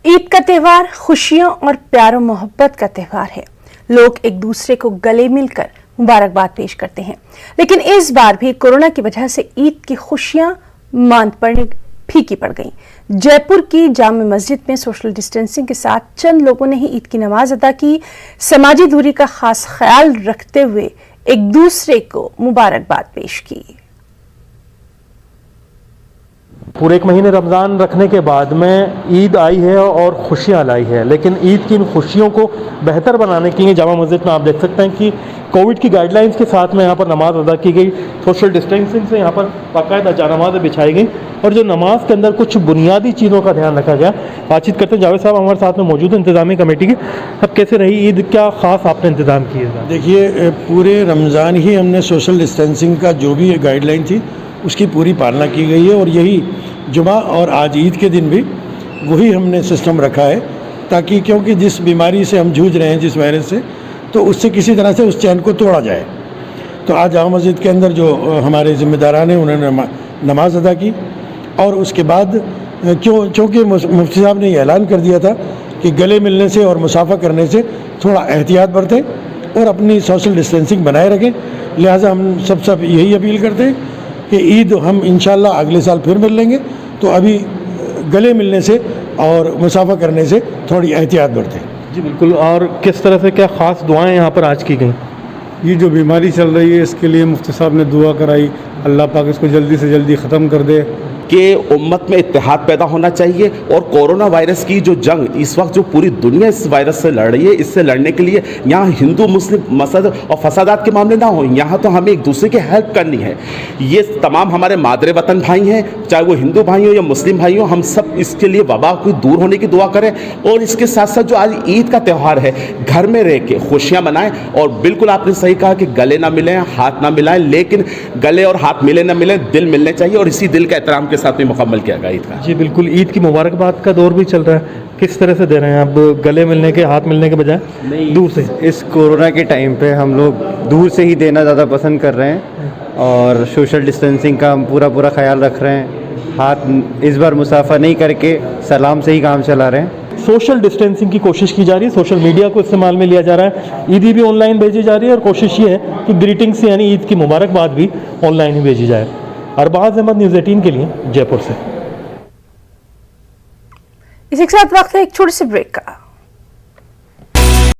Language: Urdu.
عید کا تہوار خوشیوں اور پیار و محبت کا تہوار ہے۔ لوگ ایک دوسرے کو گلے مل کر مبارکباد پیش کرتے ہیں، لیکن اس بار بھی کورونا کی وجہ سے عید کی خوشیاں ماند پڑنے پھیکی پڑ گئیں۔ جے پور کی جامع مسجد میں سوشل ڈسٹینسنگ کے ساتھ چند لوگوں نے ہی عید کی نماز ادا کی۔ سماجی دوری کا خاص خیال رکھتے ہوئے ایک دوسرے کو مبارکباد پیش کی۔ پورے ایک مہینے رمضان رکھنے کے بعد میں عید آئی ہے اور خوشیاں لائی ہے، لیکن عید کی ان خوشیوں کو بہتر بنانے کے لیے جامع مسجد میں آپ دیکھ سکتے ہیں کہ کووڈ کی گائیڈ لائنز کے ساتھ میں یہاں پر نماز ادا کی گئی۔ سوشل ڈسٹینسنگ سے یہاں پر باقاعدہ جانمازیں بچھائی گئیں اور جو نماز کے اندر کچھ بنیادی چیزوں کا دھیان رکھا گیا۔ بات چیت کرتے ہیں جاوید صاحب ہمارے ساتھ میں موجود ہیں انتظامی کمیٹی کی۔ اب کیسے رہی عید، کیا خاص آپ نے انتظام کیے؟ دیکھیے، پورے رمضان ہی ہم نے سوشل ڈسٹینسنگ کا جو بھی گائیڈ لائن تھی اس کی پوری پالنا کی گئی ہے، اور یہی جمعہ اور آج عید کے دن بھی وہی ہم نے سسٹم رکھا ہے، تاکہ کیونکہ جس بیماری سے ہم جھوج رہے ہیں، جس وائرس سے، تو اس سے کسی طرح سے اس چین کو توڑا جائے۔ تو آج جامع مسجد کے اندر جو ہمارے ذمہ داران ہیں انہوں نے نماز ادا کی، اور اس کے بعد چونکہ مفتی صاحب نے یہ اعلان کر دیا تھا کہ گلے ملنے سے اور مسافہ کرنے سے تھوڑا احتیاط برتیں اور اپنی سوشل ڈسٹینسنگ بنائے رکھیں، لہٰذا ہم سب یہی اپیل کرتے ہیں کہ عید ہم انشاءاللہ اگلے سال پھر مل لیں گے، تو ابھی گلے ملنے سے اور مسافہ کرنے سے تھوڑی احتیاط برتیں۔ جی بالکل۔ اور کس طرح سے کیا خاص دعائیں یہاں پر آج کی گئیں؟ یہ جو بیماری چل رہی ہے اس کے لیے مفتی صاحب نے دعا کرائی، اللہ پاک اس کو جلدی سے جلدی ختم کر دے کہ امت میں اتحاد پیدا ہونا چاہیے، اور کورونا وائرس کی جو جنگ اس وقت جو پوری دنیا اس وائرس سے لڑ رہی ہے، اس سے لڑنے کے لیے یہاں ہندو مسلم مسد اور فسادات کے معاملے نہ ہوں، یہاں تو ہمیں ایک دوسرے کی ہیلپ کرنی ہے۔ یہ تمام ہمارے مادر وطن بھائی ہیں، چاہے وہ ہندو بھائی ہوں یا مسلم بھائی ہوں، ہم سب اس کے لیے وبا کو دور ہونے کی دعا کریں، اور اس کے ساتھ ساتھ جو آج عید کا تہوار ہے گھر میں رہ کے خوشیاں منائیں۔ اور بالکل آپ نے صحیح کہا کہ گلے نہ ملیں، ہاتھ نہ ملائیں، لیکن گلے اور ہاتھ ملے نہ ملیں، دل ملنے چاہیے، اور اسی دل کا احترام کے ساتھ میں مکمل کیا گیا عید کا۔ جی بالکل۔ عید کی مبارکباد کا دور بھی چل رہا ہے، کس طرح سے دے رہے ہیں اب گلے ملنے کے، ہاتھ ملنے کے بجائے دور سے؟ اس کورونا کے ٹائم پہ ہم لوگ دور سے ہی دینا زیادہ پسند کر رہے ہیں، اور سوشل ڈسٹینسنگ کا ہم پورا خیال رکھ رہے ہیں۔ ہاتھ اس بار مسافہ نہیں کر کے سلام سے ہی کام چلا رہے ہیں۔ سوشل ڈسٹینسنگ کی کوشش کی جا رہی ہے، سوشل میڈیا کو استعمال میں لیا جا رہا ہے، عیدی بھی آن لائن بھیجی جا رہی ہے، اور کوشش یہ ہے کہ گریٹنگس یعنی عید کی مبارکباد بھی آن لائن ہی بھیجی جائے۔ ارباز احمد، نیوز 18 کے لیے جے پور سے۔ اسی کے ساتھ وقت ہے ایک چھوٹے سے بریک کا۔